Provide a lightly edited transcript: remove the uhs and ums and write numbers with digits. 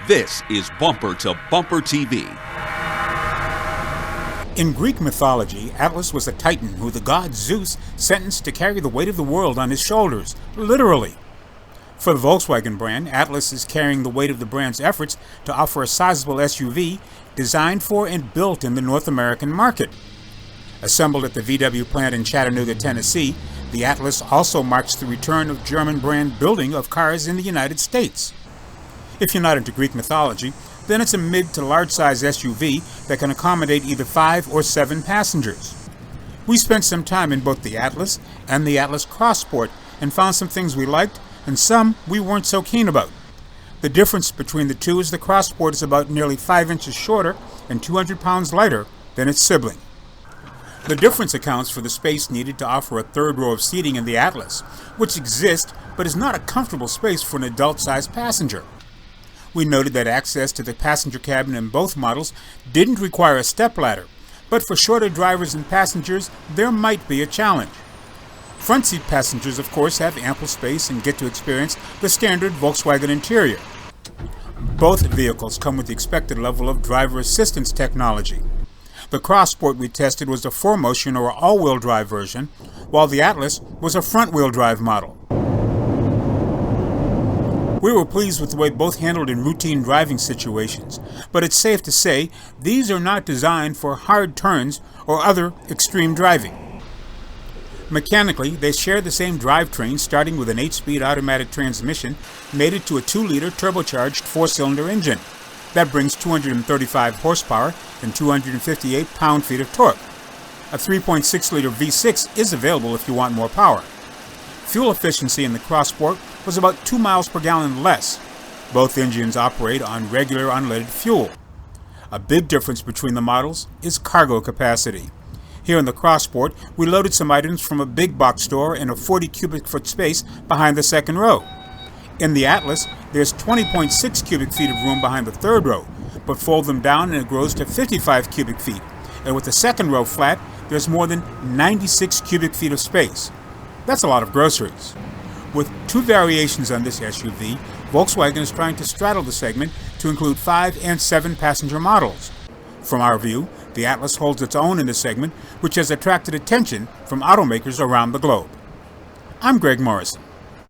This is Bumper to Bumper TV. In Greek mythology, Atlas was a titan who the god Zeus sentenced to carry the weight of the world on his shoulders, literally. For the Volkswagen brand, Atlas is carrying the weight of the brand's efforts to offer a sizable SUV designed for and built in the North American market. Assembled at the VW plant in Chattanooga, Tennessee, the Atlas also marks the return of German brand building of cars in the United States. If you're not into Greek mythology, then it's a mid to large size SUV that can accommodate either 5 or 7 passengers. We spent some time in both the Atlas and the Atlas Cross Sport and found some things we liked and some we weren't so keen about. The difference between the two is the Cross Sport is about nearly 5 inches shorter and 200 pounds lighter than its sibling. The difference accounts for the space needed to offer a third row of seating in the Atlas, which exists but is not a comfortable space for an adult-sized passenger. We noted that access to the passenger cabin in both models didn't require a stepladder, but for shorter drivers and passengers, there might be a challenge. Front seat passengers, of course, have ample space and get to experience the standard Volkswagen interior. Both vehicles come with the expected level of driver assistance technology. The Cross Sport we tested was a 4Motion or all-wheel drive version, while the Atlas was a front-wheel drive model. We were pleased with the way both handled in routine driving situations, but it's safe to say these are not designed for hard turns or other extreme driving. Mechanically, they share the same drivetrain, starting with an 8-speed automatic transmission mated to a 2-liter turbocharged 4-cylinder engine. That brings 235 horsepower and 258 pound-feet of torque. A 3.6-liter V6 is available if you want more power. Fuel efficiency in the Cross Sport was about 2 miles per gallon less. Both engines operate on regular unleaded fuel. A big difference between the models is cargo capacity. Here in the Cross Sport, we loaded some items from a big box store in a 40 cubic foot space behind the second row. In the Atlas, there's 20.6 cubic feet of room behind the third row, but fold them down and it grows to 55 cubic feet. And with the second row flat, there's more than 96 cubic feet of space. That's a lot of groceries. With 2 variations on this SUV, Volkswagen is trying to straddle the segment to include 5 and 7 passenger models. From our view, the Atlas holds its own in the segment, which has attracted attention from automakers around the globe. I'm Greg Morrison.